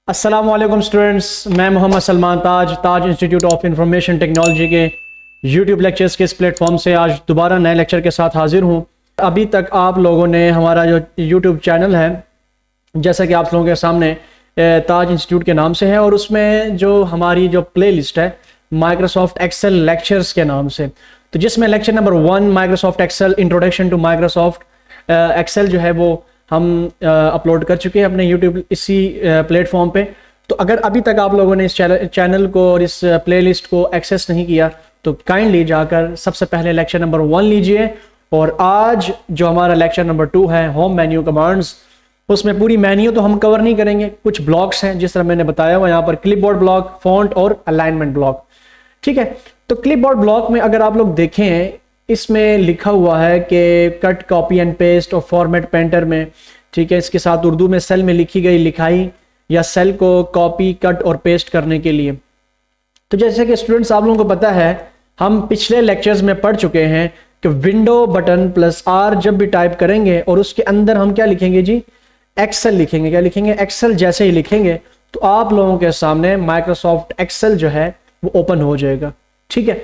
अस्सलाम वालेकुम स्टूडेंट्स, मैं मोहम्मद सलमान ताज इंस्टीट्यूट ऑफ इंफॉर्मेशन टेक्नोलॉजी के यूट्यूब लेक्चर्स के इस प्लेटफॉर्म से आज दोबारा नए लेक्चर के साथ हाजिर हूँ। अभी तक आप लोगों ने हमारा जो यूट्यूब चैनल है, जैसा कि आप लोगों के सामने ताज इंस्टीट्यूट के नाम से है, और उसमें जो हमारी जो प्ले लिस्ट है माइक्रोसॉफ्ट एक्सेल लेक्चर्स के नाम से, तो जिसमें lecture number 1 Microsoft Excel introduction to Microsoft Excel जो है वो हम अपलोड कर चुके हैं अपने यूट्यूब इसी प्लेटफॉर्म पे। तो अगर अभी तक आप लोगों ने इस चैनल को और इस प्लेलिस्ट को एक्सेस नहीं किया तो काइंडली जाकर सबसे पहले लेक्चर नंबर 1 लीजिए। और आज जो हमारा लेक्चर नंबर 2 है होम मेन्यू कमांड्स, उसमें पूरी मेन्यू तो हम कवर नहीं करेंगे, कुछ ब्लॉक्स हैं जिस तरह मैंने बताया हुआ यहाँ पर, क्लिपबोर्ड ब्लॉक, फॉन्ट और अलाइनमेंट ब्लॉक। ठीक है, तो क्लिपबोर्ड ब्लॉक में अगर आप लोग देखें, इसमें लिखा हुआ है कि कट, कॉपी एंड पेस्ट और फॉर्मेट पेंटर में, ठीक है, इसके साथ उर्दू में सेल में लिखी गई लिखाई या सेल को कॉपी, कट और पेस्ट करने के लिए। तो जैसे कि स्टूडेंट्स आप लोगों को पता है, हम पिछले लेक्चर्स में पढ़ चुके हैं कि विंडो बटन प्लस आर जब भी टाइप करेंगे और उसके अंदर हम क्या लिखेंगे जी, एक्सेल लिखेंगे। क्या लिखेंगे? एक्सेल। जैसे ही लिखेंगे तो आप लोगों के सामने माइक्रोसॉफ्ट एक्सेल जो है वो ओपन हो जाएगा। ठीक है,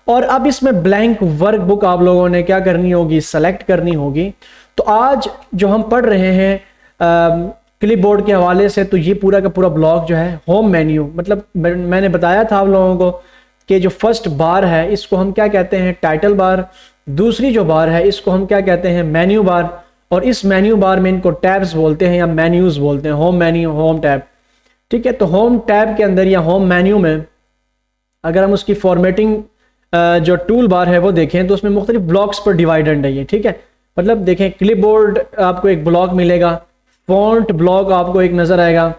और अब इसमें ब्लैंक वर्कबुक आप लोगों ने क्या करनी होगी, सेलेक्ट करनी होगी। तो आज जो हम पढ़ रहे हैं क्लिपबोर्ड के हवाले से, तो ये पूरा का पूरा ब्लॉक जो है होम मेन्यू, मतलब मैंने बताया था आप लोगों को कि जो फर्स्ट बार है इसको हम क्या कहते हैं, टाइटल बार। दूसरी जो बार है इसको हम क्या कहते हैं, मेन्यू बार। और इस मेन्यू बार में इनको टैब्स बोलते हैं या मेन्यूज बोलते हैं, होम मेन्यू, होम टैब। ठीक है, तो होम टैब के अंदर या होम मेन्यू में अगर हम उसकी फॉर्मेटिंग जो टूल बार है वो देखें तो उसमें मुख्तलिफ ब्लॉक्स पर डिवाइडेड है ये। ठीक है, मतलब देखें, क्लिपबोर्ड आपको एक ब्लॉक मिलेगा, फॉन्ट ब्लॉक आपको एक नज़र आएगा,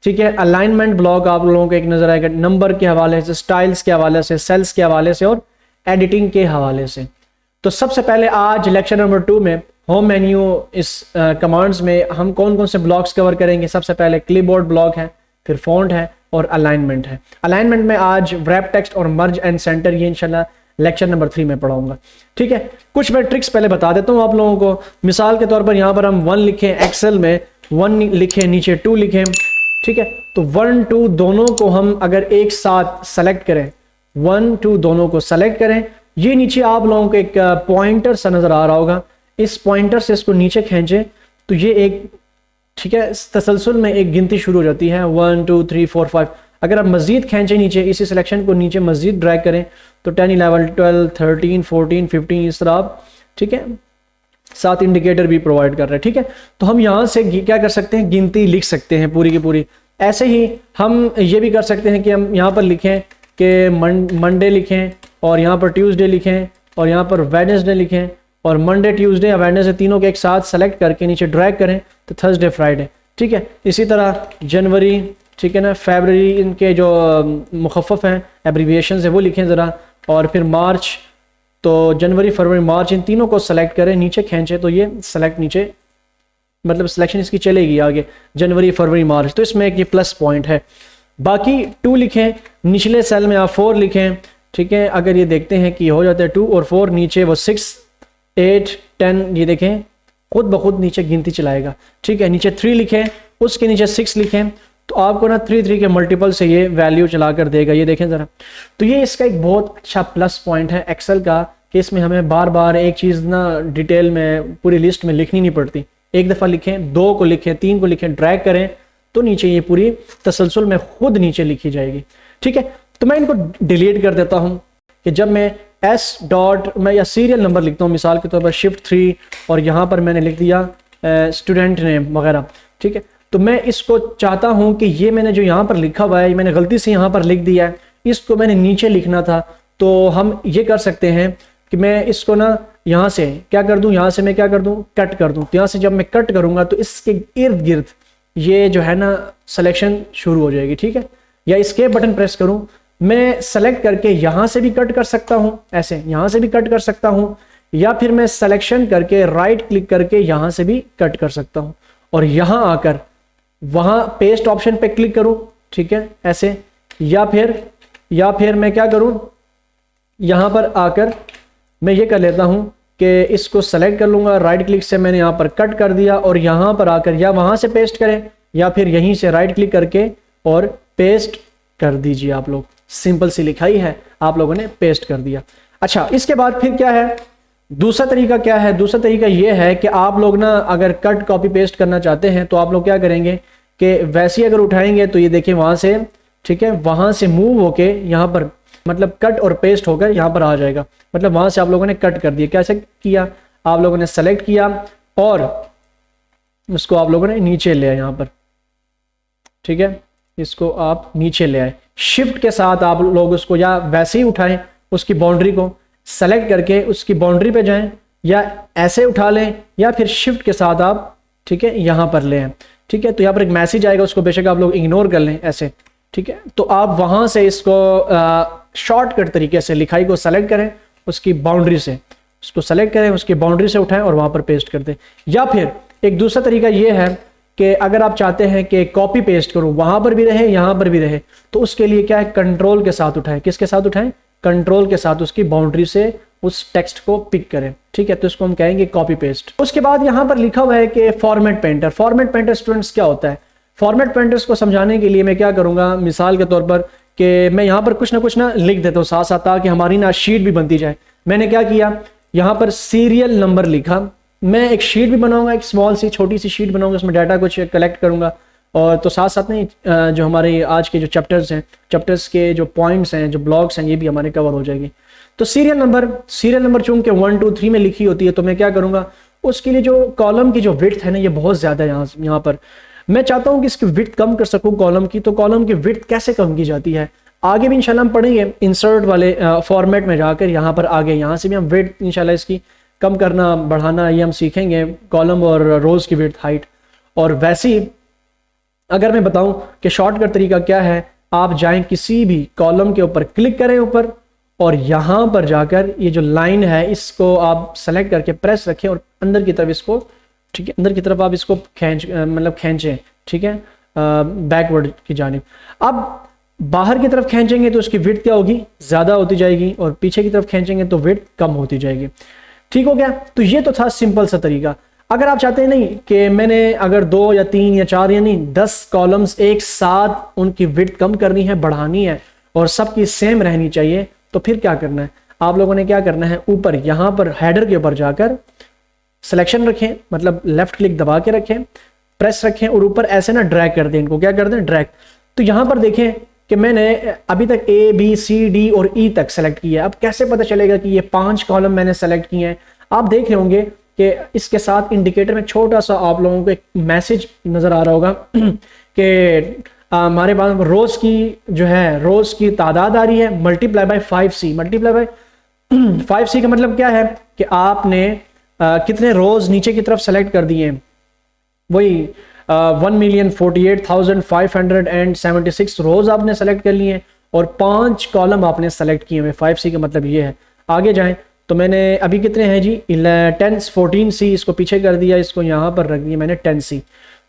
ठीक है, अलाइनमेंट ब्लॉक आप लोगों को एक नज़र आएगा, नंबर के हवाले से, स्टाइल्स के हवाले से, सेल्स के हवाले से और एडिटिंग के हवाले से। तो सबसे पहले आज लेक्चर नंबर 2 में होम मेन्यू इस कमांड्स में हम कौन कौन से ब्लॉक्स कवर करेंगे। सबसे पहले क्लिपबोर्ड ब्लॉक है, फिर फॉन्ट है और अलाइनमेंट है। अलाइनमेंट में आज रैप टेक्स्ट और मर्ज एंड सेंटर, ये इंशाल्लाह लेक्चर नंबर 3 में पढ़ाऊंगा। ठीक है, कुछ मैं ट्रिक्स पहले बता देता हूँ आप लोगों को। मिसाल के तौर पर यहाँ पर हम 1 लिखें, एक्सेल में 1 लिखें, नीचे 2 लिखें। ठीक है, तो 1 2 दोनों को हम अगर एक साथ सेलेक्ट करें, 1 2 दोनों को सेलेक्ट करें, ये नीचे आप लोगों को एक पॉइंटर सा नजर आ रहा होगा, इस पॉइंटर से इसको नीचे खींचें तो ये एक, ठीक है, तसलसल में एक गिनती शुरू हो जाती है, 1 2 3 4 5। अगर आप मजीद खींचे नीचे, इसी सिलेक्शन को नीचे मजीद ड्रैग करें तो 10 11 12 13 14 15 इस तरह आप, ठीक है, 7 इंडिकेटर भी प्रोवाइड कर रहे हैं। ठीक है, तो हम यहाँ से क्या कर सकते हैं, गिनती लिख सकते हैं पूरी की पूरी। ऐसे ही हम ये भी कर सकते हैं कि हम यहाँ पर लिखें कि मंडे लिखें, और यहाँ पर ट्यूसडे लिखें, और यहाँ पर वेडनेसडे लिखें, और मंडे, ट्यूसडे या वेडनेसडे तीनों के एक साथ सेलेक्ट करके नीचे ड्रैग करें तो थर्सडे, फ्राइडे। ठीक है, इसी तरह जनवरी, ठीक है ना, फरवरी, इनके जो मुखफ़फ़ हैं, एब्रीविएशन है, वो लिखें ज़रा। और फिर मार्च, तो जनवरी, फरवरी, मार्च, इन तीनों को सेलेक्ट करें, नीचे खींचे तो ये सेलेक्ट नीचे, मतलब सिलेक्शन इसकी चलेगी आगे, जनवरी, फरवरी, मार्च। तो इसमें एक ये प्लस पॉइंट है। बाकी 2 लिखें, निचले सेल में आप 4 लिखें। ठीक है, अगर ये देखते हैं कि हो जाता है 2 और 4, नीचे वो 6 8 10, ये देखें खुद ब खुद नीचे गिनती चलाएगा। ठीक है, नीचे 3 लिखें, उसके नीचे 6 लिखें तो आपको ना 3 3 के मल्टीपल से ये वैल्यू चला कर देगा। ये देखें ज़रा, तो ये इसका एक बहुत अच्छा प्लस पॉइंट है एक्सेल का कि इसमें हमें बार बार एक चीज़ ना डिटेल में पूरी लिस्ट में लिखनी नहीं पड़ती। एक दफ़ा लिखें, 2 को लिखें, 3 को लिखें, ड्रैग करें तो नीचे ये पूरी तसलसल में खुद नीचे लिखी जाएगी। ठीक है, तो मैं इनको डिलीट कर देता हूँ कि जब मैं एस डॉट मैं या सीरियल नंबर लिखता हूँ, मिसाल के तौर पर शिफ्ट 3, और यहाँ पर मैंने लिख दिया स्टूडेंट नेम वगैरह। ठीक है, तो मैं इसको चाहता हूँ कि ये मैंने जो यहाँ पर लिखा हुआ है, मैंने गलती से यहाँ पर लिख दिया है, इसको मैंने नीचे लिखना था। तो हम ये कर सकते हैं कि मैं इसको ना यहाँ से क्या कर दूँ, यहाँ से मैं क्या कर दूँ, कट कर दूँ। तो यहाँ से जब मैं कट करूँगा तो इसके इर्द गिर्द ये जो है ना सिलेक्शन शुरू हो जाएगी। ठीक है, या एस्केप बटन प्रेस करूँ, मैं सेलेक्ट करके यहाँ से भी कट कर सकता हूँ, ऐसे यहाँ से भी कट कर सकता हूँ, या फिर मैं सिलेक्शन करके राइट क्लिक करके यहाँ से भी कट कर सकता हूँ और यहाँ आकर वहाँ पेस्ट ऑप्शन पे क्लिक करूँ। ठीक है, ऐसे, या फिर मैं क्या करूँ, यहाँ पर आकर मैं ये कर लेता हूँ कि इसको सेलेक्ट कर लूँगा, राइट क्लिक से मैंने यहाँ पर कट कर दिया और यहाँ पर आकर या वहाँ से पेस्ट करें या फिर यहीं से राइट क्लिक करके और पेस्ट कर दीजिए। आप लोग सिंपल सी लिखाई है, आप लोगों ने पेस्ट कर दिया। अच्छा, इसके बाद फिर क्या है, दूसरा तरीका क्या है? दूसरा तरीका ये है कि आप लोग ना अगर कट कॉपी पेस्ट करना चाहते हैं तो आप लोग क्या करेंगे कि वैसे ही अगर उठाएंगे तो ये देखिए वहां से, ठीक है, वहां से मूव होके यहाँ पर, मतलब कट और पेस्ट होकर यहाँ पर आ जाएगा। मतलब वहां से आप लोगों ने कट कर दिया। कैसे किया? आप लोगों ने सेलेक्ट किया और उसको आप लोगों ने नीचे ले आए यहाँ पर, ठीक है, इसको आप नीचे ले आए। शिफ्ट के साथ आप लोग उसको या वैसे ही उठाएं, उसकी बाउंड्री को सेलेक्ट करके उसकी बाउंड्री पे जाएं, या ऐसे उठा लें, या फिर शिफ्ट के साथ आप, ठीक है, यहाँ पर ले आए। ठीक है, तो यहाँ पर एक मैसेज आएगा, उसको बेशक आप लोग इग्नोर कर लें ऐसे, ठीक है। तो आप वहां से इसको शॉर्टकट तरीके से लिखाई को सेलेक्ट करें, उसकी बाउंड्री से उसको सेलेक्ट करें, उसकी बाउंड्री से उठाएं और वहां पर पेस्ट कर दें। या फिर एक दूसरा तरीका ये है कि अगर आप चाहते हैं कि कॉपी पेस्ट करूं, वहां पर भी रहे यहां पर भी रहे, तो उसके लिए क्या है, कंट्रोल के साथ उठाएं। किसके साथ उठाएं? कंट्रोल के साथ उसकी बाउंड्री से उस टेक्स्ट को पिक करें, ठीक है। तो इसको हम कहेंगे कॉपी पेस्ट। उसके बाद यहां पर लिखा हुआ है कि format painter. Format painter students क्या होता है? फॉर्मेट पेंटर्स को समझाने के लिए मैं क्या करूंगा, मिसाल के तौर पर कि मैं यहाँ पर कुछ ना लिख देता हूँ साथ साथ, ताकि हमारी ना शीट भी बनती जाए। मैंने क्या किया, यहाँ पर सीरियल नंबर लिखा। मैं एक शीट भी बनाऊंगा, एक स्मॉल सी छोटी सी शीट बनाऊंगा, उसमें डाटा कुछ कलेक्ट करूंगा, और तो साथ साथ में जो हमारे आज के जो चैप्टर्स हैं, चैप्टर्स के जो पॉइंट्स हैं, जो ब्लॉक्स हैं, ये भी हमारे कवर हो जाएंगे। तो सीरियल नंबर चूंकि 1 2 3 में लिखी होती है, तो मैं क्या करूंगा, उसके लिए जो कॉलम की जो विड्थ है ना, ये बहुत ज्यादा है यहाँ पर। मैं चाहता हूं कि इसकी विड्थ कम कर सकूं कॉलम की। तो कॉलम की विड्थ कैसे कम की जाती है, आगे भी इंशाल्लाह हम पढ़ेंगे इंसर्ट वाले फॉर्मेट में जाकर। यहाँ पर आगे यहाँ से भी हम विड्थ इंशाल्लाह इसकी कम करना बढ़ाना ये हम सीखेंगे, कॉलम और रोज की विड्थ, हाइट। और वैसे ही अगर मैं बताऊं कि शॉर्टकट तरीका क्या है, आप जाएं किसी भी कॉलम के ऊपर, क्लिक करें ऊपर, और यहाँ पर जाकर ये जो लाइन है इसको आप सेलेक्ट करके प्रेस रखें और अंदर की तरफ इसको, ठीक है, अंदर की तरफ आप इसको खींचें, ठीक है, बैकवर्ड की जानिब। अब बाहर की तरफ खींचेंगे तो उसकी विड्थ क्या होगी, ज्यादा होती जाएगी, और पीछे की तरफ खींचेंगे तो विड्थ कम होती जाएगी। ठीक हो गया? तो ये तो था सिंपल सा तरीका। अगर आप चाहते हैं नहीं कि मैंने अगर 2 या 3 या 4 या नहीं 10 कॉलम्स एक साथ उनकी विड्थ कम करनी है, बढ़ानी है, और सबकी सेम रहनी चाहिए, तो फिर क्या करना है, आप लोगों ने क्या करना है, ऊपर यहाँ पर हेडर के ऊपर जाकर सिलेक्शन रखें, मतलब लेफ्ट क्लिक दबा के रखें, प्रेस रखें, और ऊपर ऐसे ना ड्रैग कर दें, इनको क्या कर दें, ड्रैग। तो यहाँ पर देखें कि मैंने अभी तक A B C D और E तक सेलेक्ट किया है। अब कैसे पता चलेगा कि ये 5 कॉलम मैंने सेलेक्ट किए हैं? आप देख रहे होंगे कि इसके साथ इंडिकेटर में छोटा सा आप लोगों को एक मैसेज नजर आ रहा होगा कि हमारे पास रोज की जो है, रोज की तादाद आ रही है, multiply by 5C। Multiply by 5C का मतलब क्या है कि आपने कितने रोज नीचे की तरफ सेलेक्ट कर दिए हैं, वही 1,48,576 रोज आपने सेलेक्ट कर लिए हैं, और 5 कॉलम आपने सेलेक्ट किए हुए। 5C का मतलब ये है। आगे जाएं तो मैंने अभी कितने हैं जी, 14C, इसको पीछे कर दिया, इसको यहाँ पर रख दिया मैंने 10C।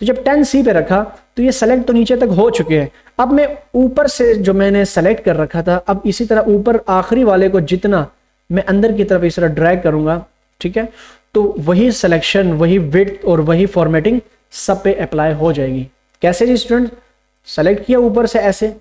तो जब 10C पे रखा तो ये सेलेक्ट तो नीचे तक हो चुके हैं। अब मैं ऊपर से जो मैंने सेलेक्ट कर रखा था, अब इसी तरह ऊपर आखिरी वाले को जितना मैं अंदर की तरफ इस तरह ड्रैग करूंगा, ठीक है, तो वही सिलेक्शन, वही विड्थ और वही फॉर्मेटिंग सब पे अप्लाई हो जाएगी। कैसे जी स्टूडेंट? सेलेक्ट किया ऊपर से ऐसे,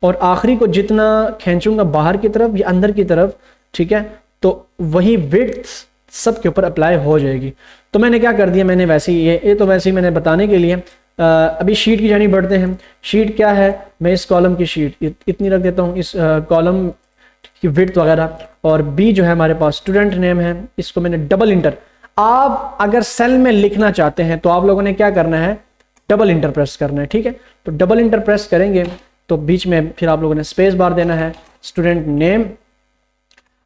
और आखिरी को जितना खींचूंगा बाहर की तरफ या अंदर की तरफ, ठीक है, तो वही विड्थ सब के ऊपर अप्लाई हो जाएगी। तो मैंने क्या कर दिया, मैंने वैसे ही ये तो वैसे ही मैंने बताने के लिए अभी शीट की जानी बढ़ते हैं। शीट क्या है, मैं इस कॉलम की शीट इतनी रख देता हूँ, इस कॉलम की विड्थ वगैरह, और बी जो है हमारे पास स्टूडेंट नेम है, इसको मैंने डबल इंटर। आप अगर सेल में लिखना चाहते हैं तो आप लोगों ने क्या करना है, डबल इंटर प्रेस करना है, ठीक है। तो डबल इंटर प्रेस करेंगे तो बीच में फिर आप लोगों ने स्पेस बार देना है, स्टूडेंट नेम,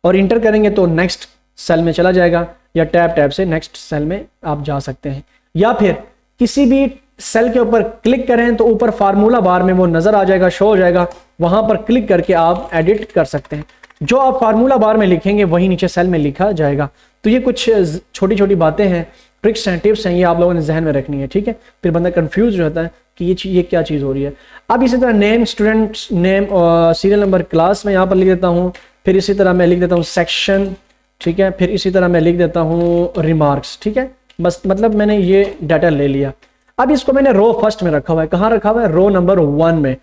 और इंटर करेंगे तो नेक्स्ट सेल में चला जाएगा, या टैब से नेक्स्ट सेल में आप जा सकते हैं। या फिर किसी भी सेल के ऊपर क्लिक करें तो ऊपर फार्मूला बार में वो नजर आ जाएगा, शो हो जाएगा, वहां पर क्लिक करके आप एडिट कर सकते हैं। जो आप फार्मूला बार में लिखेंगे वही नीचे सेल में लिखा जाएगा। तो ये कुछ छोटी छोटी बातें हैं, ट्रिक्स हैं, टिप्स हैं, ये आप लोगों ने जहन में रखनी है, ठीक है। फिर बंदा कंफ्यूज हो जाता है कि ये क्या चीज़ हो रही है। अब इसी तरह नेम, स्टूडेंट नेम और सीरियल नंबर क्लास में यहाँ पर लिख देता हूँ। फिर इसी तरह मैं लिख देता हूँ सेक्शन, ठीक है। फिर इसी तरह मैं लिख देता हूँ रिमार्क्स, ठीक है। बस मतलब मैंने ये डाटा ले लिया। अब इसको मैंने रो फर्स्ट में रखा हुआ है। कहाँ रखा हुआ है? रो नंबर 1 में।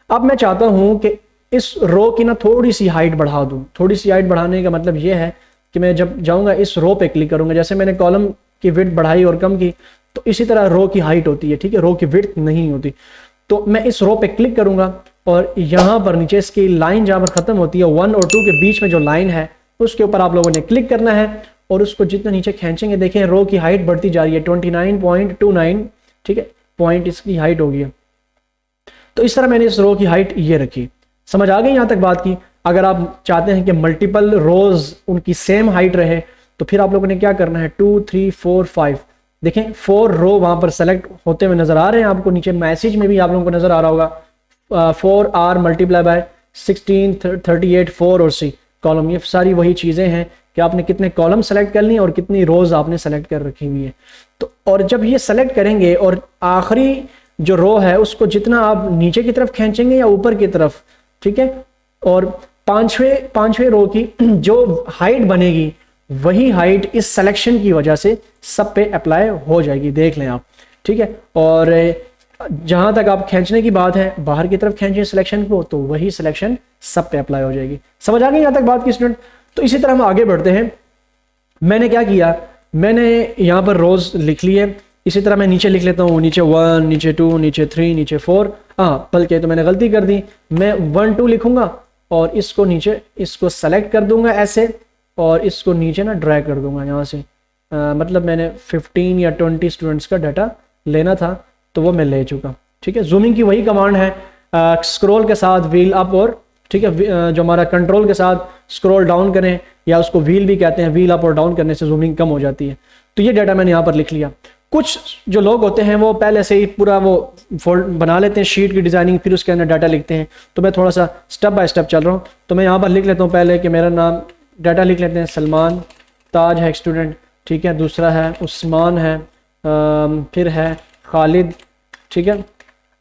अब मैं चाहता हूं कि इस रो की ना थोड़ी सी हाइट बढ़ा दूं। थोड़ी सी हाइट बढ़ाने का मतलब ये है कि मैं जब जाऊंगा इस रो पे क्लिक करूंगा, जैसे मैंने कॉलम की विड्थ बढ़ाई और कम की, तो इसी तरह रो की हाइट होती है, ठीक है, रो की विड्थ नहीं होती। तो मैं इस रो पे क्लिक करूंगा और यहां पर नीचे इसकी लाइन जहां पर खत्म होती है 1 और 2 के बीच में जो लाइन है उसके ऊपर आप लोगों ने क्लिक करना है और उसको जितना नीचे खींचेंगे, देखें रो की हाइट बढ़ती जा रही है 29.29, ठीक है, पॉइंट इसकी हाइट होगी। तो इस तरह मैंने इस रो की हाइट ये रखी। समझ आ गई यहां तक बात की। अगर आप चाहते हैं कि मल्टीपल रोज उनकी सेम हाइट रहे तो फिर आप लोगों ने क्या करना है, 2 3 4 5, देखें 4 रो वहां पर सेलेक्ट होते हुए नजर आ रहे हैं आपको। नीचे मैसेज में भी आप लोगों को नजर आ रहा होगा 4R मल्टीप्लाई बाय 16 38 4 और C कॉलम। ये सारी वही चीजें हैं कि आपने कितने कॉलम सेलेक्ट कर लिए और कितनी रोज आपने सेलेक्ट कर रखी हुई है। तो और जब ये सेलेक्ट करेंगे और आखिरी जो रो है उसको जितना आप नीचे की तरफ खींचेंगे या ऊपर की तरफ, ठीक है, और पांचवें रो की जो हाइट बनेगी वही हाइट इस सिलेक्शन की वजह से सब पे अप्लाई हो जाएगी, देख लें आप, ठीक है। और जहां तक आप खींचने की बात है, बाहर की तरफ खींचे सिलेक्शन को तो वही सिलेक्शन सब पे अप्लाई हो जाएगी। समझ आ गई यहां तक बात की स्टूडेंट। तो इसी तरह हम आगे बढ़ते हैं। मैंने क्या किया, मैंने यहां पर रोज लिख लिए, इसी तरह मैं नीचे लिख लेता हूँ, नीचे 1, नीचे 2, नीचे 3, नीचे 4। हाँ बल्कि तो मैंने गलती कर दी, मैं 1 2 लिखूंगा और इसको नीचे इसको सेलेक्ट कर दूंगा ऐसे और इसको नीचे ना ड्रैग कर दूंगा यहाँ से। मतलब मैंने 15 या 20 स्टूडेंट्स का डाटा लेना था तो वो मैं ले चुका, ठीक है। जूमिंग की वही कमांड है, स्क्रॉल के साथ व्हील अप और, ठीक है, जो हमारा कंट्रोल के साथ स्क्रॉल डाउन करें या उसको व्हील भी कहते हैं, व्हील अप और डाउन करने से जूमिंग कम हो जाती है। तो ये डाटा मैंने यहाँ पर लिख लिया। कुछ जो लोग होते हैं वो पहले से ही पूरा वो फोल्ड बना लेते हैं शीट की डिजाइनिंग, फिर उसके अंदर डाटा लिखते हैं। तो मैं थोड़ा सा स्टेप बाय स्टेप चल रहा हूँ। तो मैं यहाँ पर लिख लेता हूँ पहले कि मेरा नाम, डाटा लिख लेते हैं, सलमान, ताज है एक स्टूडेंट, ठीक है, दूसरा है उस्मान है, फिर है खालिद, ठीक है।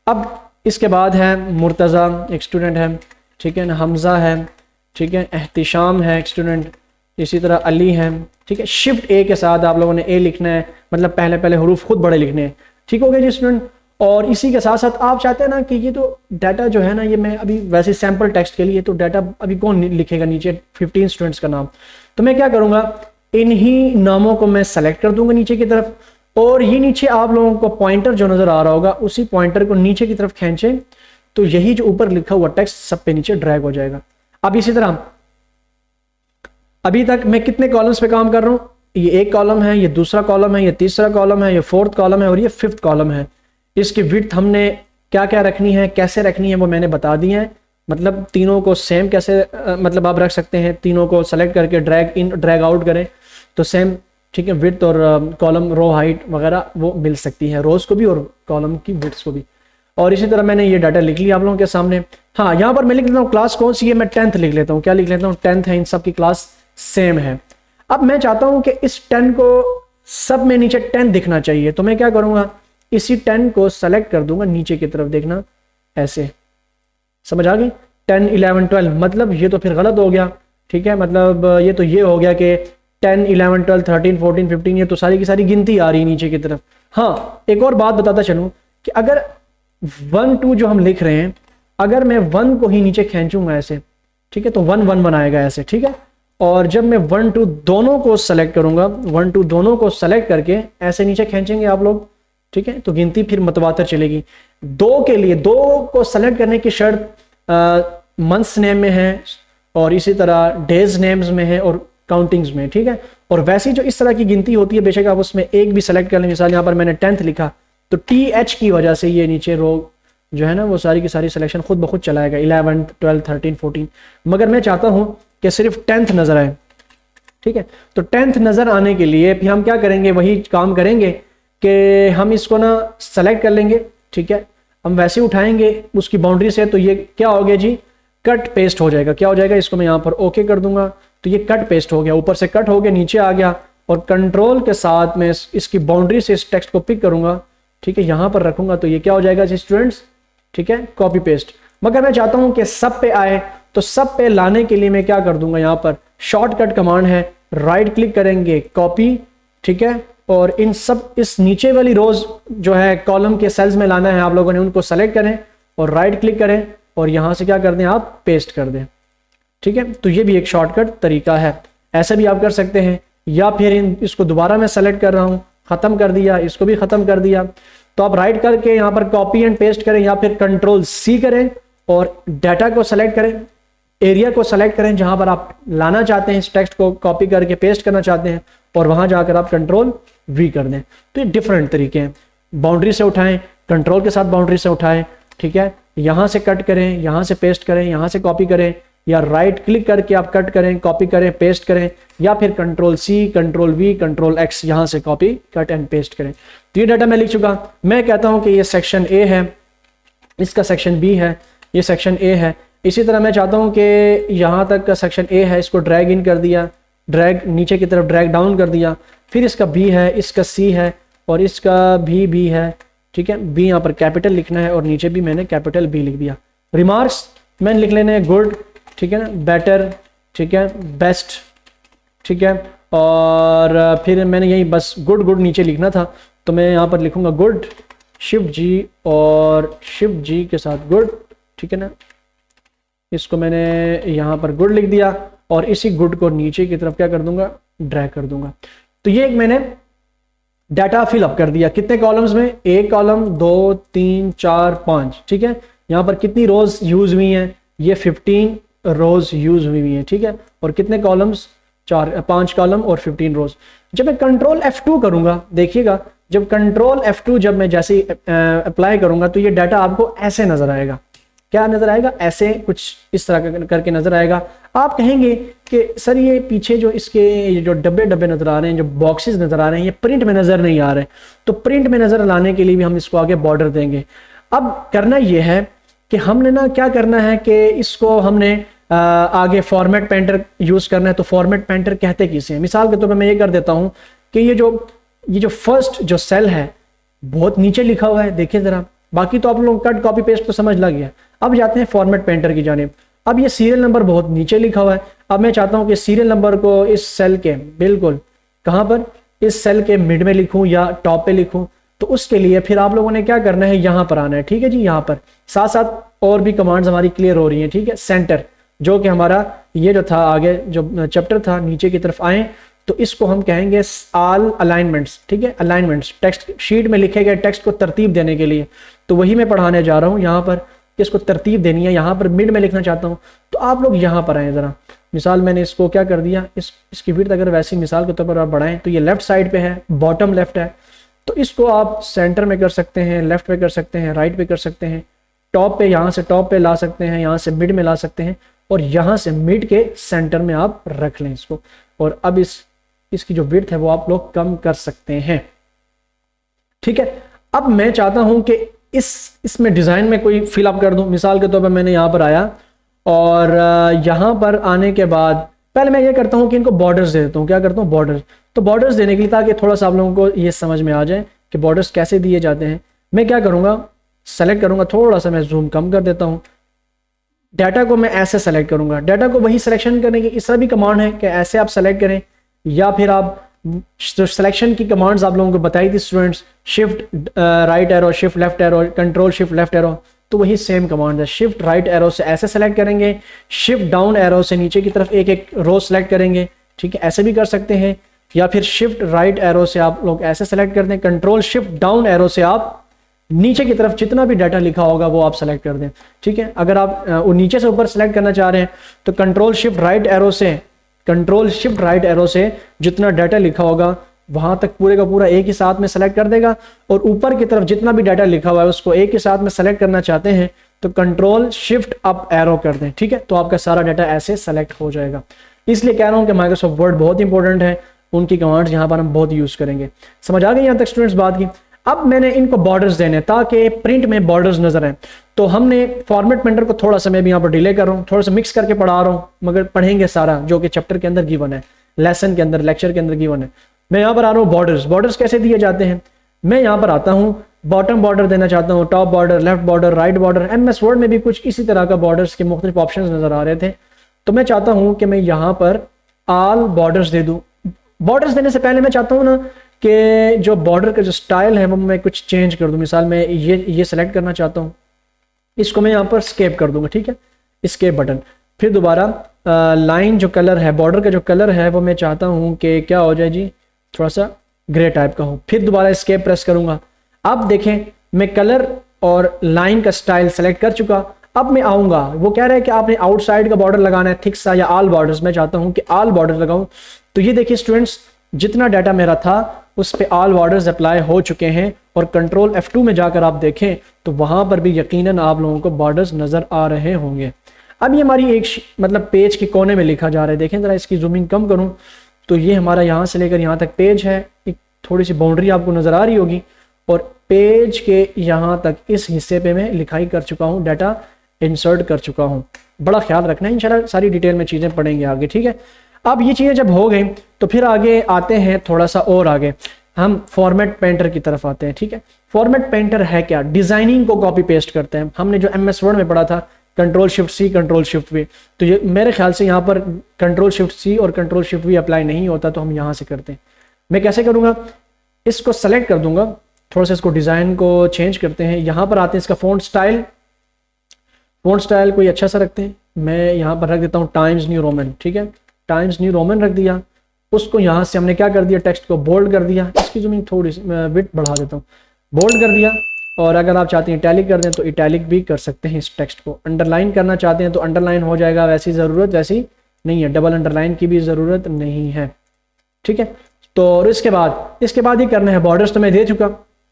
अब इसके बाद है मुर्तज़ा एक स्टूडेंट है, ठीक है, हमज़ा है, ठीक है, एहतिशाम है एक स्टूडेंट, इसी तरह अली है, ठीक है। शिफ्ट ए के साथ आप लोगों ने ए लिखना है, मतलब पहले पहले हरूफ खुद बड़े लिखने हैं, ठीक हो गया जी स्टूडेंट। और इसी के साथ साथ आप चाहते हैं ना कि ये तो डाटा जो है ना, ये मैं अभी वैसे सैम्पल टेक्स्ट के लिए तो डाटा अभी कौन लिखेगा नीचे 15 स्टूडेंट्स का नाम, तो मैं क्या करूँगा, इन्हीं नामों को मैं सेलेक्ट कर दूंगा नीचे की तरफ और ये नीचे आप लोगों को पॉइंटर जो नज़र आ रहा होगा उसी पॉइंटर को नीचे की तरफ खींचें तो यही जो ऊपर लिखा हुआ टेक्स्ट सब पे नीचे ड्रैग हो जाएगा। अब इसी तरह अभी तक मैं कितने कॉलम्स पे काम कर रहा हूँ, ये एक कॉलम है, ये दूसरा कॉलम है, ये तीसरा कॉलम है, ये फोर्थ कॉलम है और ये फिफ्थ कॉलम है। इसकी विड्थ हमने क्या क्या रखनी है, कैसे रखनी है वो मैंने बता दी है। मतलब तीनों को सेम कैसे मतलब आप रख सकते हैं, तीनों को सेलेक्ट करके ड्रैग इन ड्रैग आउट करें तो सेम, ठीक है, विड्थ और कॉलम रो हाइट वगैरह वो मिल सकती है, रोज को भी और कॉलम की विड्थ को भी। और इसी तरह मैंने ये डाटा लिख लिया आप लोगों के सामने। हाँ यहाँ पर मैं लिख लेता हूँ क्लास कौन सी है, मैं 10th लिख लेता हूँ। क्या लिख लेता हूँ, 10th है, इन सब की क्लास सेम है। अब मैं चाहता हूं कि इस 10 को सब में नीचे 10 दिखना चाहिए, तो मैं क्या करूंगा, इसी 10 को सेलेक्ट कर दूंगा नीचे की तरफ, देखना ऐसे, समझ आ गई, 10 11 12, मतलब ये तो फिर गलत हो गया, ठीक है, मतलब ये तो ये हो गया कि 10 11 12 13 14 15 ये तो सारी की सारी गिनती आ रही है नीचे की तरफ। हाँ एक और बात बताता चलूं कि अगर 1 2 जो हम लिख रहे हैं, अगर मैं 1 को ही नीचे खींचूंगा ऐसे, ठीक है, तो 1 1 बनाएगा ऐसे, ठीक है। और जब मैं 1 2 दोनों को सेलेक्ट करूंगा, 1 2 दोनों को सेलेक्ट करके ऐसे नीचे खींचेंगे आप लोग, ठीक है, तो गिनती फिर मतवातर चलेगी। 2 के लिए 2 को सेलेक्ट करने की शर्त मंथ्स नेम में है और इसी तरह डेज नेम्स में है और काउंटिंग्स में, ठीक है। और वैसी जो इस तरह की गिनती होती है, बेशक आप उसमें एक भी सेलेक्ट कर लें, मिसाल यहाँ पर मैंने 10th लिखा तो TH की वजह से ये नीचे रो जो है ना वो सारी की सारी सिलेक्शन खुद ब खुद चलाएगा, 11 12 13 14। मगर मैं चाहता हूं कि सिर्फ 10th नजर आए, ठीक है। तो 10th नजर आने के लिए फिर हम क्या करेंगे, वही काम करेंगे कि हम इसको ना सेलेक्ट कर लेंगे, ठीक है, हम वैसे उठाएंगे उसकी बाउंड्री से, तो ये क्या हो गया जी, कट पेस्ट हो जाएगा। क्या हो जाएगा, इसको मैं यहाँ पर ओके कर दूंगा तो ये कट पेस्ट हो गया, ऊपर से कट हो गया नीचे आ गया। और कंट्रोल के साथ में इसकी बाउंड्री से इस टेक्स्ट को पिक करूंगा, ठीक है, यहाँ पर रखूंगा तो ये क्या हो जाएगा जी स्टूडेंट्स, ठीक है, कॉपी पेस्ट। मगर मैं चाहता हूं कि सब पे आए, तो सब पे लाने के लिए मैं क्या कर दूंगा, यहाँ पर शॉर्टकट कमांड है, राइट क्लिक करेंगे, कॉपी, ठीक है, और इन सब इस नीचे वाली रोज जो है कॉलम के सेल्स में लाना है आप लोगों ने, उनको सेलेक्ट करें और राइट क्लिक करें और यहाँ से क्या कर दें आप पेस्ट कर दें। ठीक है, तो ये भी एक शॉर्टकट तरीका है, ऐसा भी आप कर सकते हैं। या फिर इसको दोबारा मैं सेलेक्ट कर रहा हूँ, ख़त्म कर दिया, इसको भी ख़त्म कर दिया, तो आप राइट करके यहाँ पर कॉपी एंड पेस्ट करें या फिर कंट्रोल सी करें और डाटा को सेलेक्ट करें, एरिया को सेलेक्ट करें जहां पर आप लाना चाहते हैं इस टेक्स्ट को, कॉपी करके पेस्ट करना चाहते हैं, और वहां जाकर आप कंट्रोल वी कर दें। तो ये डिफरेंट तरीके हैं, बाउंड्री से उठाएं, कंट्रोल के साथ बाउंड्री से उठाएं। ठीक है, यहां से कट करें, यहां से पेस्ट करें, यहां से कॉपी करें, या राइट क्लिक करके आप कट करें, कॉपी करें, पेस्ट करें, या फिर control C, control V, control X, यहां से कॉपी कट एंड पेस्ट करें। तो ये डाटा मैं लिख चुका। मैं कहता हूं कि ये सेक्शन ए है, इसका सेक्शन बी है, ये सेक्शन ए है। इसी तरह मैं चाहता हूं कि यहां तक का सेक्शन ए है, इसको ड्रैग इन कर दिया, ड्रैग नीचे की तरफ ड्रैग डाउन कर दिया, फिर इसका बी है, इसका सी है और इसका भी बी है। ठीक है, बी यहाँ पर कैपिटल लिखना है और नीचे भी मैंने कैपिटल बी लिख दिया। रिमार्क्स मैंने लिख लेने हैं गुड, ठीक है ना, बेटर, ठीक है, बेस्ट, ठीक है, और फिर मैंने यही बस गुड गुड नीचे लिखना था, तो मैं यहाँ पर लिखूंगा गुड, शिफ्ट जी और शिफ्ट जी के साथ गुड। ठीक है ना, इसको मैंने यहाँ पर गुड लिख दिया और इसी गुड को नीचे की तरफ क्या कर दूंगा, ड्रैग कर दूंगा। तो ये एक मैंने डाटा फिल अप कर दिया। कितने कॉलम्स में, एक कॉलम, 2 3 4 5। ठीक है, यहाँ पर कितनी रोज यूज हुई हैं, ये 15 रोज यूज हुई हैं। ठीक है, और कितने कॉलम्स, 5 कॉलम और 15 रोज। जब मैं कंट्रोल F2 करूंगा, देखिएगा जब कंट्रोल F2 जब मैं जैसे अप्लाई करूंगा तो ये डाटा आपको ऐसे नजर आएगा। क्या नजर आएगा, ऐसे कुछ इस तरह करके नजर आएगा। आप कहेंगे कि सर ये पीछे जो इसके ये जो डब्बे डब्बे नजर आ रहे हैं, जो बॉक्सेस नजर आ रहे हैं, ये प्रिंट में नजर नहीं आ रहे। तो प्रिंट में नजर लाने के लिए भी हम इसको आगे बॉर्डर देंगे। अब करना यह है कि हमने ना क्या करना है कि इसको हमने आगे फॉर्मेट पेंटर यूज करना है। तो फॉर्मेट पेंटर कहते किसे हैं, मिसाल के तौर पर मैं ये कर देता हूं कि ये जो फर्स्ट जो सेल है बहुत नीचे लिखा हुआ है, देखिए जरा, बाकी तो आप लोग कट कॉपी पेस्ट तो समझ लग गया। अब जाते हैं फॉर्मेट पेंटर की जानिब। अब ये सीरियल नंबर बहुत नीचे लिखा हुआ है। अब मैं चाहता हूं कि सीरियल नंबर को इस सेल के बिल्कुल कहां पर, इस सेल के मिड में लिखूं या टॉप पे लिखूं। तो उसके लिए फिर आप लोगों ने क्या करना है, यहां पर आना है। ठीक है जी, यहां पर साथ साथ और भी कमांड्स हमारी क्लियर हो रही हैं। ठीक है, सेंटर जो कि हमारा ये जो था आगे जो चैप्टर था, नीचे की तरफ आए तो इसको हम कहेंगे ऑल अलाइनमेंट्स। ठीक है, अलाइनमेंट्स टेक्स्ट शीट में लिखे गए टेक्स्ट को तरतीब देने के लिए। तो वही मैं पढ़ाने जा रहा हूं यहाँ पर, इसको तरतीब देनी है। यहाँ पर मिड में लिखना चाहता हूँ, तो आप लोग यहाँ पर आए जरा। मिसाल मैंने इसको क्या कर दिया, इसकी विड्थ अगर वैसी मिसाल के तौर पर आप बढ़ाएं तो ये लेफ्ट साइड पे है, बॉटम लेफ्ट है। तो इसको आप सेंटर में कर सकते हैं, लेफ्ट पे कर सकते हैं, राइट पे कर सकते हैं, टॉप पे, यहाँ से टॉप पे ला सकते हैं, यहाँ से मिड में ला सकते हैं, और यहाँ से मिड के सेंटर में आप रख लें इसको। और अब इसकी जो विड्थ है वो आप लोग कम कर सकते हैं। ठीक है, अब मैं चाहता हूं कि इसमें डिजाइन में कोई फिलअप कर दूं। मिसाल के तौर पर मैंने यहाँ पर आया और यहाँ पर आने के बाद पहले मैं ये करता हूं कि इनको बॉर्डर्स दे देता हूं। क्या करता हूं, बॉर्डर्स। तो बॉर्डर्स देने के लिए, ताकि थोड़ा सा आप लोगों को ये समझ में आ जाए कि बॉर्डर्स कैसे दिए जाते हैं, मैं क्या करूंगा, सेलेक्ट करूंगा, थोड़ा सा मैं जूम कम कर देता हूं। डाटा को मैं ऐसे सेलेक्ट करूंगा। डाटा को वही सिलेक्शन करने की इस तरह भी कमांड है कि ऐसे आप सेलेक्ट करें, या फिर आप जो सिलेक्शन की कमांड्स आप लोगों को बताई थी students, shift right arrow, shift left arrow, control shift left arrow, तो वही सेम कमांड है। शिफ्ट राइट एरो से ऐसे सेलेक्ट करेंगे, शिफ्ट डाउन एरो से नीचे की तरफ एक एक रो सेलेक्ट करेंगे। ठीक है, ऐसे भी कर सकते हैं, या फिर शिफ्ट राइट एरो से आप लोग ऐसे सेलेक्ट कर दें। कंट्रोल शिफ्ट डाउन एरो से आप नीचे की तरफ जितना भी डाटा लिखा होगा वो आप सेलेक्ट कर दें। ठीक है, अगर आप नीचे से ऊपर सेलेक्ट करना चाह रहे हैं तो कंट्रोल शिफ्ट राइट एरो से, कंट्रोल शिफ्ट राइट एरो से जितना डाटा लिखा होगा वहां तक पूरे का पूरा एक ही साथ में सेलेक्ट कर देगा, और ऊपर की तरफ जितना भी डाटा लिखा हुआ है उसको एक ही साथ में सेलेक्ट करना चाहते हैं तो कंट्रोल शिफ्ट अप एरो कर दें। ठीक है, तो आपका सारा डाटा ऐसे सेलेक्ट हो जाएगा। इसलिए कह रहा हूं कि माइक्रोसॉफ्ट वर्ड बहुत इंपॉर्टेंट है, उनकी कमांड्स यहाँ पर हम बहुत यूज करेंगे। समझ आ गई यहाँ तक स्टूडेंट्स बात की। अब मैंने इनको बॉर्डर्स देने ताकि प्रिंट में बॉर्डर्स नजर आए। तो हमने फॉर्मेट पेंटर को थोड़ा सा मैं भी यहाँ पर डिले कर रहा हूँ, थोड़ा सा मिक्स करके पढ़ा रहा हूँ, मगर पढ़ेंगे सारा जो कि चैप्टर के अंदर गिवन है, लेसन के अंदर, लेक्चर के अंदर गिवन है। मैं यहाँ पर आ रहा हूँ बॉर्डर्स। बॉर्डर्स कैसे दिए जाते हैं, मैं यहाँ पर आता हूँ, बॉटम बॉर्डर देना चाहता हूँ, top border, left border, right border. MS word में भी कुछ इसी तरह का बॉर्डर्स के मुख्तलिफ ऑप्शन नजर आ रहे थे। तो मैं चाहता हूँ कि मैं यहाँ पर ऑल बॉर्डर्स दे दूँ। बॉर्डर्स देने से पहले मैं चाहता हूँ ना कि जो बॉर्डर का जो स्टाइल है वो मैं कुछ चेंज कर दूं। मिसाल मैं ये सेलेक्ट करना चाहता हूँ, इसको मैं यहाँ पर स्केप कर दूंगा, ठीक है, स्केप बटन। फिर दोबारा लाइन जो कलर है, बॉर्डर का जो कलर है वो मैं चाहता हूँ कि क्या हो जाए जी, थोड़ा सा ग्रे टाइप का हो। फिर दोबारा स्केप प्रेस करूंगा। अब देखें मैं कलर और लाइन का स्टाइल सेलेक्ट कर चुका। अब मैं आऊंगा, वो कह रहा है कि आपने आउटसाइड का बॉर्डर लगाना है, थिक सा या ऑल बॉर्डर्स। मैं चाहता हूं कि ऑल बॉर्डर लगाऊं। तो ये देखिए स्टूडेंट्स, जितना डाटा मेरा था उस पे ऑल बॉर्डर्स अप्लाई हो चुके हैं, और कंट्रोल F2 में जाकर आप देखें तो वहां पर भी यकीनन आप लोगों को बॉर्डर्स नजर आ रहे होंगे। अब ये हमारी एक मतलब पेज के कोने में लिखा जा रहा है। देखें जरा, इसकी जूमिंग कम करूं तो ये हमारा यहाँ से लेकर यहाँ तक पेज है। एक थोड़ी सी बाउंड्री आपको नजर आ रही होगी, और पेज के यहाँ तक इस हिस्से पे मैं लिखाई कर चुका हूँ, डाटा इंसर्ट कर चुका हूँ। बड़ा ख्याल रखना है, इंशाल्लाह सारी डिटेल में चीज़ें पढ़ेंगे आगे, ठीक है। अब ये चीज़ें जब हो गई तो फिर आगे आते हैं, थोड़ा सा और आगे हम फॉर्मेट पेंटर की तरफ आते हैं, ठीक है। फॉर्मेट पेंटर है क्या? डिजाइनिंग को कॉपी पेस्ट करते हैं। हमने जो MS वर्ड में पढ़ा था control shift C control shift V, तो ये मेरे ख्याल से यहाँ पर कंट्रोल शिफ्ट C और कंट्रोल शिफ्ट V अप्लाई नहीं होता, तो हम यहाँ से करते हैं। मैं कैसे करूँगा, इसको सेलेक्ट कर दूंगा, थोड़ा सा इसको डिज़ाइन को चेंज करते हैं। यहाँ पर आते हैं, इसका फ़ॉन्ट स्टाइल कोई अच्छा सा रखते हैं। मैं यहाँ पर रख देता हूँ टाइम्स न्यू रोमन, ठीक है, टाइम्स न्यू रोमन रख दिया। उसको यहाँ से हमने क्या कर दिया, टेक्स्ट को बोल्ड कर दिया। इसकी जूमिंग थोड़ी सी विड्थ बढ़ा देता हूँ, बोल्ड कर दिया। और अगर आप चाहते हैं इटैलिक कर दें तो इटैलिक भी कर सकते हैं इस टेक्स्ट को। अंडरलाइन करना चाहते हैं तो अंडरलाइन हो जाएगा, वैसी ज़रूरत वैसी नहीं है, डबल अंडरलाइन की भी ज़रूरत नहीं है, ठीक है। तो और इसके बाद ये करना है, बॉर्डर्स तो मैं दे चुका,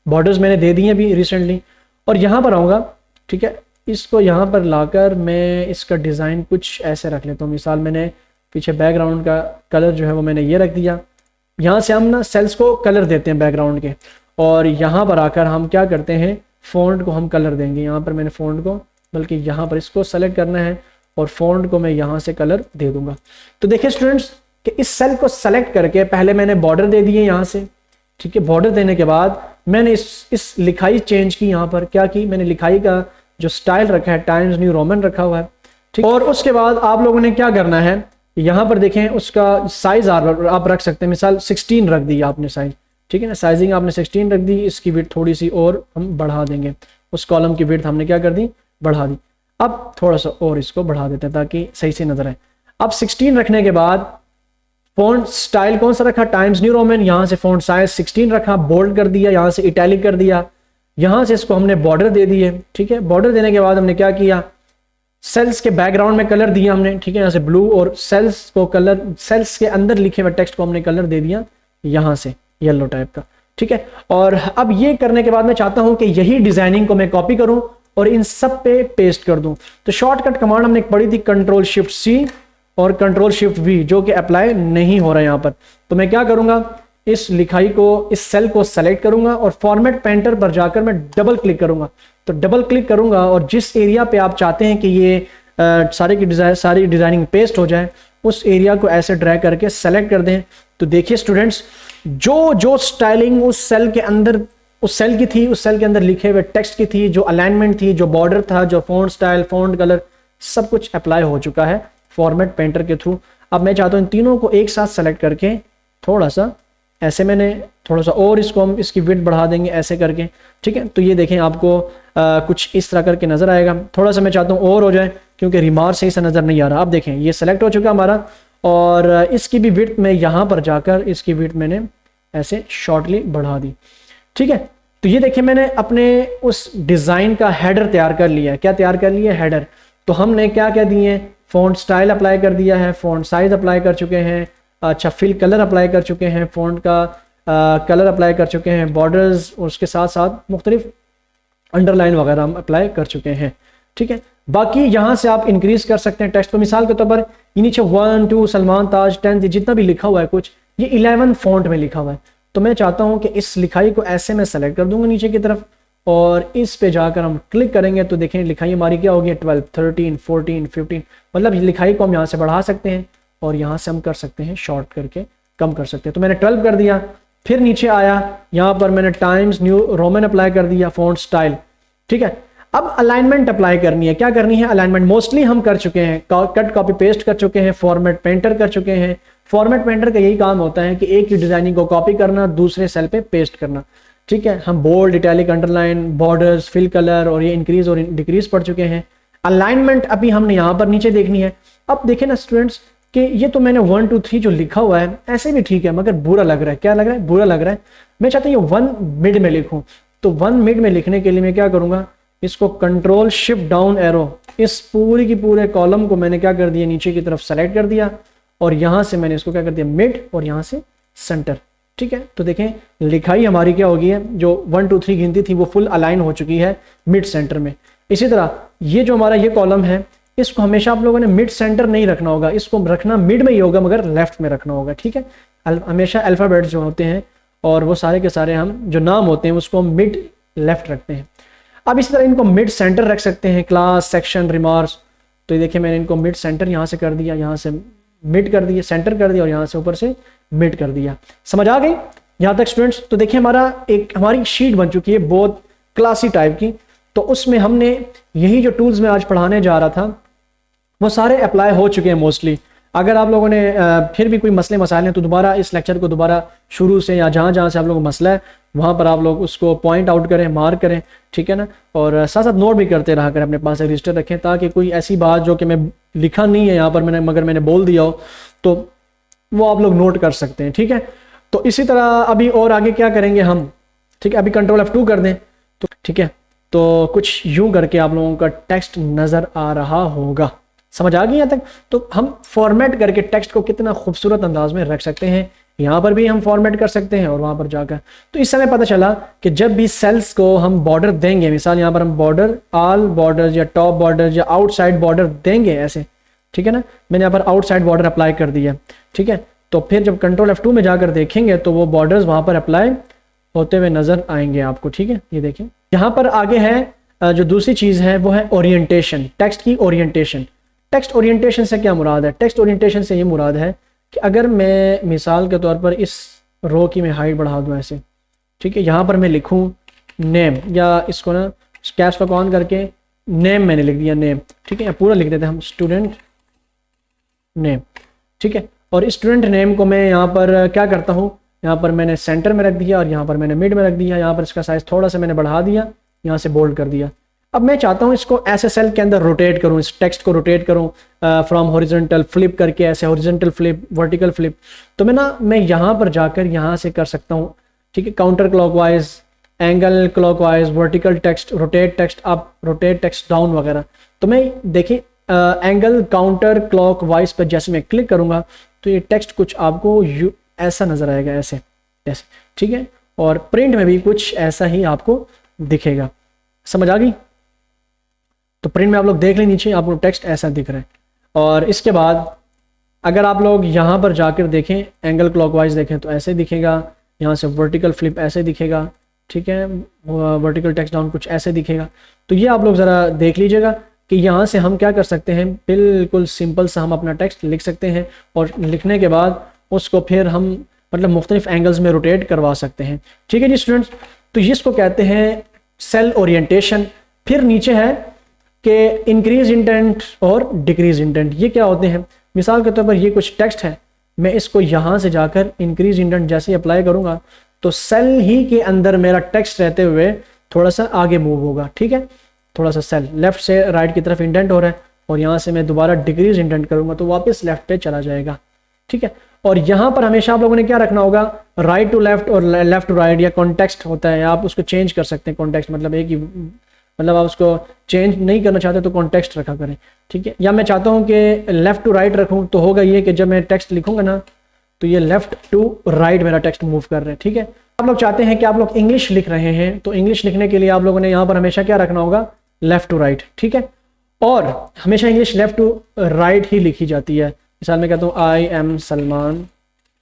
बॉर्डर्स मैंने दे दिए अभी रिसेंटली। और यहाँ पर आऊँगा, ठीक है, इसको यहाँ पर लाकर मैं इसका डिज़ाइन कुछ ऐसे रख लेता हूँ। मिसाल मैंने पीछे बैकग्राउंड का कलर जो है वो मैंने ये रख दिया। यहाँ से हम ना सेल्स को कलर देते हैं बैकग्राउंड के, और यहाँ पर आकर हम क्या करते हैं, फ़ॉन्ट को हम कलर देंगे। यहाँ पर मैंने फ़ॉन्ट को, बल्कि यहाँ पर इसको सेलेक्ट करना है और फ़ॉन्ट को मैं यहाँ से कलर दे दूँगा। तो देखिए स्टूडेंट्स कि इस सेल को सेलेक्ट करके पहले मैंने बॉर्डर दे दिए यहाँ से, ठीक है। बॉर्डर देने के बाद मैंने इस लिखाई चेंज की। यहाँ पर क्या की, मैंने लिखाई का जो स्टाइल रखा है टाइम्स न्यू रोमन रखा हुआ है, ठीक। और उसके बाद आप लोगों ने क्या करना है, यहाँ पर देखें उसका साइज आप रख सकते हैं। मिसाल 16 रख दी आपने साइज, ठीक है ना, साइजिंग आपने 16 रख दी। इसकी विड्थ थोड़ी सी और हम बढ़ा देंगे, उस कॉलम की विड्थ हमने क्या कर दी, बढ़ा दी। अब थोड़ा सा और इसको बढ़ा देते हैं ताकि सही से नजर आए। अब 16 रखने के बाद फॉन्ट स्टाइल कौन सा रखा, टाइम्स न्यू रोमन। यहाँ से फॉन्ट साइज 16 रखा, बोल्ड कर दिया, यहाँ से इटैलिक कर दिया, यहाँ से इसको हमने बॉर्डर दे दिए, ठीक है। बॉर्डर देने के बाद हमने क्या किया, सेल्स के बैकग्राउंड में कलर दिया हमने, ठीक है, यहाँ से ब्लू, और सेल्स को कलर, सेल्स के अंदर लिखे हुए टेक्स्ट को हमने कलर दे दिया यहाँ से येलो टाइप का, ठीक है। और अब ये करने के बाद मैं चाहता हूं कि यही डिजाइनिंग को मैं कॉपी करूं और इन सब पे पेस्ट कर दूं। तो शॉर्टकट कमांड हमने पढ़ी थी कंट्रोल शिफ्ट C और कंट्रोल शिफ्ट V, जो कि अप्लाई नहीं हो रहा है यहाँ पर। तो मैं क्या करूंगा, इस लिखाई को, इस सेल को सेलेक्ट करूंगा और फॉर्मेट पेंटर पर जाकर मैं डबल क्लिक करूंगा। तो डबल क्लिक करूंगा और जिस एरिया पे आप चाहते हैं कि ये सारी डिजाइनिंग पेस्ट हो जाए, उस एरिया को ऐसे ड्रैग करके सेलेक्ट कर दें। तो देखिए स्टूडेंट्स, जो स्टाइलिंग उस सेल के अंदर, उस सेल की थी, उस सेल के अंदर लिखे हुए टेक्स्ट की थी, जो अलाइनमेंट थी, जो बॉर्डर था, जो फॉन्ट स्टाइल, फॉन्ट कलर, सब कुछ अप्लाई हो चुका है फॉर्मेट पेंटर के थ्रू। अब मैं चाहता हूं इन तीनों को एक साथ सेलेक्ट करके थोड़ा सा ऐसे, मैंने थोड़ा सा और इसको हम इसकी विड्थ बढ़ा देंगे ऐसे करके, ठीक है। तो ये देखें आपको कुछ इस तरह करके नजर आएगा। थोड़ा सा मैं चाहता हूँ और हो जाए क्योंकि रिमार्क सही से नजर नहीं आ रहा। अब देखें ये सेलेक्ट हो चुका हमारा, और इसकी भी विड्थ में यहाँ पर जाकर इसकी विड्थ मैंने ऐसे शॉर्टली बढ़ा दी, ठीक है। तो ये देखिए मैंने अपने उस डिज़ाइन का हेडर तैयार कर लिया है। क्या तैयार कर लिया, हेडर। तो हमने क्या क्या दिए, फॉन्ट स्टाइल अप्लाई कर दिया है, फॉन्ट साइज अप्लाई कर चुके हैं, अच्छा फिल कलर अप्लाई कर चुके हैं, फॉन्ट का कलर अप्लाई कर चुके हैं, बॉर्डर्स, उसके साथ साथ मुख्तलिफ अंडरलाइन वगैरह हम अप्लाई कर चुके हैं, ठीक है। बाकी यहाँ से आप इंक्रीज कर सकते हैं टेक्स्ट को। मिसाल के तौर पर ये नीचे 1 2 सलमान ताज 10 जितना भी लिखा हुआ है कुछ, ये 11 फॉन्ट में लिखा हुआ है। तो मैं चाहता हूँ कि इस लिखाई को ऐसे मैं सेलेक्ट कर दूंगा नीचे की तरफ, और इस पे जाकर हम क्लिक करेंगे तो देखें लिखाई हमारी क्या होगी, 12 13 14 15। मतलब लिखाई को हम यहाँ से बढ़ा सकते हैं और यहाँ से हम कर सकते हैं शॉर्ट करके कम कर सकते हैं। तो मैंने 12 कर दिया। फिर नीचे आया, यहाँ पर मैंने टाइम्स न्यू रोमन अप्लाई कर दिया, फॉन्ट स्टाइल, ठीक है। अब अलाइनमेंट अप्लाई करनी है। क्या करनी है, अलाइनमेंट मोस्टली हम कर चुके हैं, कट कॉपी पेस्ट कर चुके हैं, फॉर्मेट पेंटर कर चुके हैं। फॉर्मेट पेंटर का यही काम होता है कि एक ही डिजाइनिंग को कॉपी करना, दूसरे सेल पे पेस्ट करना, ठीक है, हम bold, italic, underline, borders, fill colour और ये इंक्रीज और डिक्रीज पढ़ चुके हैं। अलाइनमेंट अभी हमने यहाँ पर नीचे देखनी है। अब देखें ना स्टूडेंट्स कि ये तो मैंने 1 2 3 जो लिखा हुआ है ऐसे भी ठीक है, मगर बुरा लग रहा है। क्या लग रहा है? बुरा लग रहा है। मैं चाहता हूँ ये 1 मिड में लिखूं, तो 1 मिड में लिखने के लिए मैं क्या करूंगा, इसको कंट्रोल शिफ्ट डाउन एरो, इस पूरी की पूरे कॉलम को मैंने क्या कर दिया, नीचे की तरफ सेलेक्ट कर दिया और यहां से मैंने इसको क्या कर दिया, मिड, और यहां से सेंटर। ठीक है, तो देखें लिखाई हमारी क्या होगी है, जो 1 2 3 गिनती थी वो फुल अलाइन हो चुकी है मिड सेंटर में। इसी तरह ये जो हमारा ये कॉलम है, इसको हमेशा आप लोगों ने मिड सेंटर नहीं रखना होगा, इसको रखना मिड में ही होगा मगर लेफ्ट में रखना होगा। ठीक है, हमेशा अल्फाबेट्स जो होते हैं और वो सारे के सारे हम जो नाम होते हैं उसको हम मिड लेफ्ट रखते हैं। अब इसी तरह इनको मिड सेंटर रख सकते हैं, क्लास, सेक्शन, रिमार्क्स। तो ये देखिए मैंने इनको मिड सेंटर यहाँ से कर दिया, यहाँ से मिड कर दिया, सेंटर कर दिया और यहाँ से ऊपर से मिड कर दिया। समझ आ गई यहाँ तक स्टूडेंट्स? तो देखिए हमारी शीट बन चुकी है बहुत क्लासी टाइप की। तो उसमें हमने यही जो टूल्स मैं आज पढ़ाने जा रहा था वो सारे अप्लाई हो चुके हैं मोस्टली। अगर आप लोगों ने फिर भी कोई मसले मसाइल हैं तो दोबारा इस लेक्चर को दोबारा शुरू से या जहाँ जहाँ से आप लोगों को मसला है वहाँ पर आप लोग उसको पॉइंट आउट करें, मार्क करें। ठीक है ना, और साथ साथ नोट भी करते रहा करें, अपने पास रजिस्टर रखें ताकि कोई ऐसी बात जो कि मैं लिखा नहीं है यहाँ पर मगर मैंने बोल दिया हो तो वो आप लोग नोट कर सकते हैं। ठीक है, तो इसी तरह अभी और आगे क्या करेंगे हम, ठीक है, अभी कंट्रोल F2 कर दें तो ठीक है, तो कुछ यूं करके आप लोगों का टेक्स्ट नज़र आ रहा होगा। समझ आ गई यहाँ तक? तो हम फॉर्मेट करके टेक्स्ट को कितना खूबसूरत अंदाज में रख सकते हैं, यहाँ पर भी हम फॉर्मेट कर सकते हैं और वहाँ पर जाकर। तो इस समय पता चला कि जब भी सेल्स को हम बॉर्डर देंगे, मिसाल यहाँ पर हम बॉर्डर, ऑल बॉर्डर या टॉप बॉर्डर या आउटसाइड बॉर्डर देंगे ऐसे, ठीक है ना, मैंने यहाँ पर आउटसाइड बॉर्डर अप्लाई कर दिया। ठीक है, तो फिर जब कंट्रोल F2 में जाकर देखेंगे तो वो बॉर्डर्स वहाँ पर अप्लाई होते हुए नजर आएंगे आपको। ठीक है, ये देखें यहाँ पर आगे है जो दूसरी चीज़ है वो है ओरिएंटेशन, टेक्स्ट की ओरिएंटेशन। टेक्स्ट ओरिएंटेशन से क्या मुराद है? टेक्स्ट ओरिएंटेशन से ये मुराद है कि अगर मैं मिसाल के तौर पर इस रो की मैं हाइट बढ़ा दूँ ऐसे, ठीक है, यहाँ पर मैं लिखूँ नेम, या इसको ना कैप्स लॉक ऑन करके नेम मैंने लिख दिया, नेम। ठीक है, या पूरा लिख देते हैं हम, स्टूडेंट नेम। ठीक है, और स्टूडेंट नेम को मैं यहाँ पर क्या करता हूँ, यहाँ पर मैंने सेंटर में रख दिया और यहाँ पर मैंने मिड में रख दिया, यहाँ पर इसका साइज थोड़ा सा मैंने बढ़ा दिया, यहाँ से बोल्ड कर दिया। अब मैं चाहता हूँ इसको ऐसे सेल के अंदर रोटेट करूँ, इस टेक्स्ट को रोटेट करूँ फ्रॉम हॉरिजॉन्टल फ्लिप करके, ऐसे हॉरिजॉन्टल फ्लिप, वर्टिकल फ्लिप। तो मैं यहाँ पर जाकर यहाँ से कर सकता हूँ। ठीक है, counter clockwise, angle clockwise, vertical text, rotate text up, rotate text down वगैरह। तो मैं देखिए एंगल काउंटर क्लॉकवाइज पर जैसे मैं क्लिक करूँगा तो ये टेक्स्ट कुछ आपको ऐसा नजर आएगा, ऐसे ऐसे। ठीक है, और प्रिंट में भी कुछ ऐसा ही आपको दिखेगा। समझ आ गई? तो प्रिंट में आप लोग देख लें, नीचे आपको टेक्स्ट ऐसा दिख रहा है। और इसके बाद अगर आप लोग यहाँ पर जाकर देखें, एंगल क्लॉकवाइज देखें तो ऐसे दिखेगा, यहाँ से वर्टिकल फ्लिप ऐसे दिखेगा। ठीक है, वर्टिकल टेक्स्ट डाउन कुछ ऐसे दिखेगा। तो ये आप लोग ज़रा देख लीजिएगा कि यहाँ से हम क्या कर सकते हैं, बिल्कुल सिंपल सा हम अपना टेक्स्ट लिख सकते हैं और लिखने के बाद उसको फिर हम मतलब मुख्तलिफ एंगल्स में रोटेट करवा सकते हैं। ठीक है जी स्टूडेंट्स, तो इसको कहते हैं सेल ओरिएंटेशन। फिर नीचे है कि इंक्रीज इंटेंट और डिक्रीज इंटेंट। ये क्या होते हैं? मिसाल के तौर पर ये कुछ टेक्स्ट है, मैं इसको यहाँ से जाकर इंक्रीज इंटेंट जैसे अप्लाई करूँगा तो सेल ही के अंदर मेरा टेक्स्ट रहते हुए थोड़ा सा आगे मूव होगा। ठीक है, थोड़ा सा सेल लेफ्ट से राइट की तरफ इंडेंट हो रहा है और यहाँ से मैं दोबारा डिक्रीज इंडेंट करूँगा तो वापस लेफ्ट पे चला जाएगा। ठीक है, और यहाँ पर हमेशा आप लोगों ने क्या रखना होगा, राइट टू लेफ्ट और लेफ्ट टू राइट, या कॉन्टेक्स्ट होता है, आप उसको चेंज कर सकते हैं। कॉन्टेक्स्ट मतलब एक ही, मतलब आप उसको चेंज नहीं करना चाहते तो कॉन्टेक्स्ट रखा करें। ठीक है, या मैं चाहता हूँ कि लेफ्ट टू राइट रखूँ तो होगा ये कि जब मैं टेक्स्ट लिखूंगा ना तो ये लेफ्ट टू राइट मेरा टेक्स्ट मूव कर रहे हैं। ठीक है, आप लोग चाहते हैं कि आप लोग इंग्लिश लिख रहे हैं तो इंग्लिश लिखने के लिए आप लोगों ने यहाँ पर हमेशा क्या रखना होगा, लेफ्ट टू राइट। ठीक है, और हमेशा इंग्लिश लेफ्ट टू राइट ही लिखी जाती है। मिसाल मैं कहता हूँ आई एम सलमान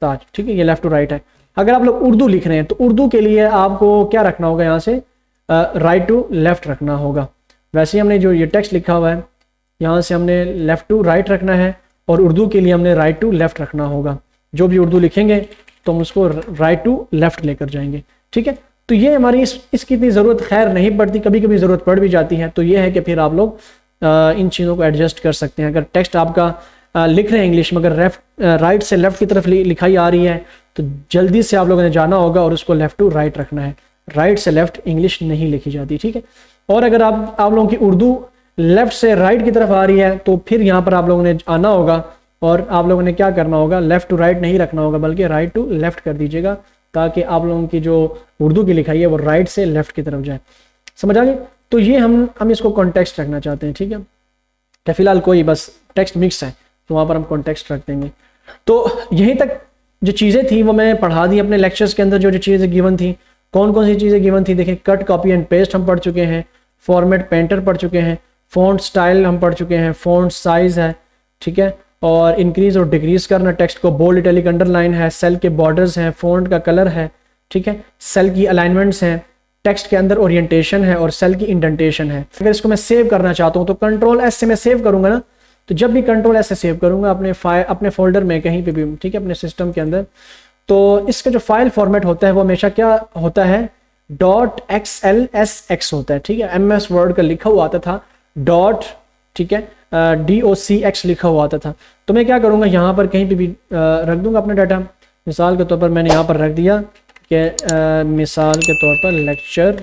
ताज। ठीक है, ये लेफ्ट टू राइट है। अगर आप लोग उर्दू लिख रहे हैं तो उर्दू के लिए आपको क्या रखना होगा, यहाँ से राइट टू लेफ्ट रखना होगा। वैसे ही हमने जो ये टेक्स्ट लिखा हुआ है यहाँ से हमने लेफ्ट टू राइट रखना है और उर्दू के लिए हमने राइट टू लेफ्ट रखना होगा। जो भी उर्दू लिखेंगे तो हम उसको राइट टू लेफ्ट लेकर जाएंगे। ठीक है, तो ये हमारी इसकी इतनी ज़रूरत खैर नहीं पड़ती, कभी कभी ज़रूरत पड़ भी जाती है। तो ये है कि फिर आप लोग इन चीज़ों को एडजस्ट कर सकते हैं। अगर टेक्स्ट आपका लिख रहे हैं इंग्लिश मगर राइट से लेफ्ट की तरफ लिखाई आ रही है तो जल्दी से आप लोगों ने जाना होगा और उसको लेफ्ट टू राइट रखना है। राइट से लेफ्ट इंग्लिश नहीं लिखी जाती, ठीक है। और अगर आप लोगों की उर्दू लेफ्ट से राइट की तरफ आ रही है तो फिर यहाँ पर आप लोगों ने आना होगा और आप लोगों ने क्या करना होगा, लेफ्ट टू राइट नहीं रखना होगा बल्कि राइट टू लेफ्ट कर दीजिएगा, ताकि आप लोगों की जो उर्दू की लिखाई है वो राइट से लेफ्ट की तरफ जाए। समझ आ गई? तो ये हम इसको कॉन्टेक्स्ट रखना चाहते हैं, ठीक है। तो फिलहाल कोई बस टेक्स्ट मिक्स है तो वहाँ पर हम कॉन्टेक्स्ट रख देंगे। तो यहीं तक जो चीज़ें थी वो मैं पढ़ा दी अपने लेक्चर्स के अंदर। जो चीज़ें गिवन थी, कौन कौन सी चीज़ें गिवन थी देखें। कट, कॉपी एंड पेस्ट हम पढ़ चुके हैं, फॉर्मेट पेंटर पढ़ चुके हैं, फ़ॉन्ट स्टाइल हम पढ़ चुके हैं, फ़ॉन्ट साइज़ है, ठीक है, और इंक्रीज और डिक्रीज करना, टेक्स्ट को बोल्ड, इटैलिक, अंडरलाइन है, सेल के बॉर्डर्स हैं, फ़ॉन्ट का कलर है, ठीक है, सेल की अलाइनमेंट्स हैं, टेक्स्ट के अंदर ओरिएंटेशन है और सेल की इंडेंटेशन है। अगर इसको मैं सेव करना चाहता हूँ तो कंट्रोल एस से मैं सेव करूँगा ना, तो जब भी कंट्रोल एस से सेव करूँगा अपने फोल्डर में कहीं पे भी, ठीक है, अपने सिस्टम के अंदर, तो इसका जो फाइल फॉर्मेट होता है वो हमेशा क्या होता है, .xlsx होता है, ठीक है। MS वर्ड का लिखा हुआ आता था डॉट, ठीक है, DOCX लिखा हुआ आता था। तो मैं क्या करूँगा, यहाँ पर कहीं पे भी रख दूंगा अपना डाटा। मिसाल के तौर पर मैंने यहाँ पर रख दिया कि मिसाल के तौर पर लेक्चर,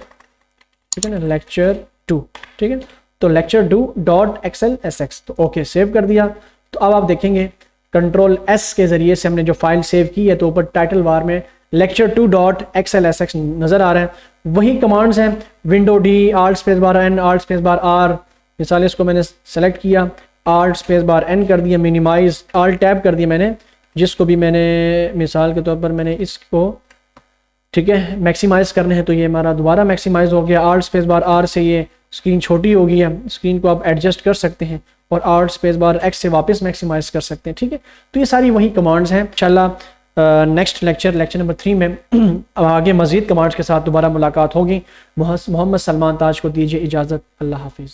ठीक है ना, लेक्चर 2, ठीक है। तो लेक्चर 2.xlsx, तो ओके सेव कर दिया। तो अब आप देखेंगे कंट्रोल S के ज़रिए से हमने जो फाइल सेव की है तो ऊपर टाइटल बार में लेक्चर 2.xlsx नज़र आ रहा है। वही कमांड्स हैं, window D, alt space bar N, alt space bar R। मिसाल इसको मैंने सेलेक्ट किया, आल्ट स्पेस बार N कर दिया, मिनिमाइज, आल्ट टैब कर दिया मैंने, जिसको भी मैंने मिसाल के तौर पर मैंने इसको, ठीक है, मैक्सिमाइज करने हैं तो ये हमारा दोबारा मैक्सिमाइज हो गया। आल्ट स्पेस बार R से ये स्क्रीन छोटी हो गई है, स्क्रीन को आप एडजस्ट कर सकते हैं, और आल्ट स्पेस बार X से वापस मैक्सिमाइज कर सकते हैं, ठीक है। तो ये सारी वही कमांड्स हैं। इंशाल्लाह नेक्स्ट लेक्चर नंबर 3 में अब आगे मज़ीद कमांड्स के साथ दोबारा मुलाकात होगी। मोहम्मद सलमान ताज को दीजिए इजाज़त। अल्लाह हाफिज़।